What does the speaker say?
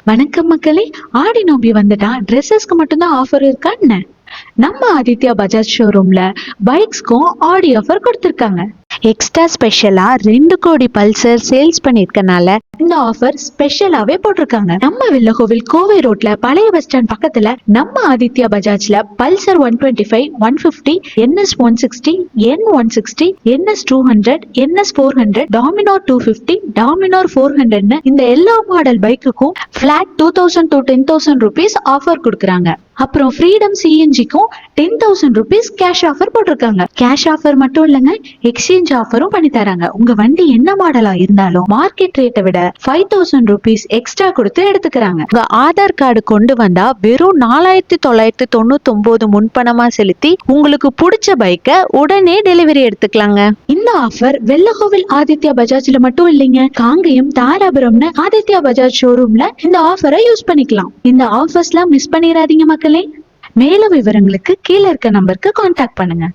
வணக்கம் மக்களே. ஆடி நோம்பி வந்துட்டா ட்ரெஸ்ஸஸ்க்கு மட்டும்தான் ஆஃபர் இருக்கா என்ன? நம்ம ஆதித்யா பஜாஜ் ஷோரூம்ல பைக்ஸ்க்கும் ஆடி ஆஃபர் கொடுத்திருக்காங்க. எக்ஸ்ட்ரா ஸ்பெஷலா 2 கோடி பல்சர் சேல்ஸ் பண்ணிருக்கனால இந்த ஆஃபர் ஸ்பெஷலாவே போட்டிருக்காங்க. நம்ம வெள்ளகோவில் கோவை ரோட்ல பழைய பஸ் ஸ்டாண்ட் பக்கத்துல நம்ம ஆதித்யா பஜாஜ்ல Pulsar 125, 150, NS 160, N160, NS 200, NS 400, Dominar 250, Dominar 400 இந்த எல்லா மாடல் பைக்குக்கும் பிளாட் 2000 to 10,000 rupees ஆஃபர் கொடுக்கறாங்க. அப்புறம் ஃப்ரீடம் சிஎன்ஜிக்கும் 10,000 rupees கேஷ் ஆஃபர் போட்டிருக்காங்க. கேஷ் ஆஃபர் மட்டும் இல்லங்க, எக்ஸ்சேஞ்ச் ஆஃபரும் பண்ணி தராங்க. உங்க வண்டி என்ன மாடலா இருந்தாலும் மார்க்கெட் ரேட்டை விட 5,000 rupees எக்ஸ்ட்ரா கொடுத்து எடுத்துக்கிறாங்க. உங்க ஆதார் கார்டு கொண்டு வந்தா வெறும் 4,999 முன்பணமா செலுத்தி உங்களுக்கு பிடிச்ச பைக்கை உடனே டெலிவரி எடுத்துக்கலாங்க. இந்த ஆஃபர் வெள்ளகோவில் ஆதித்யா பஜாஜ்ல மட்டும் இல்லைங்க, காங்கயம், தாராபுரம்னு ஆதித்யா பஜாஜ் ஷோரூம்ல இந்த ஆஃபரை யூஸ் பண்ணிக்கலாம். இந்த ஆஃபர்ஸ்லாம் மிஸ் பண்ணிடாதீங்க மக்களே. மேலும் விவரங்களுக்கு கீழே இருக்க நம்பருக்கு கான்டாக்ட் பண்ணுங்க.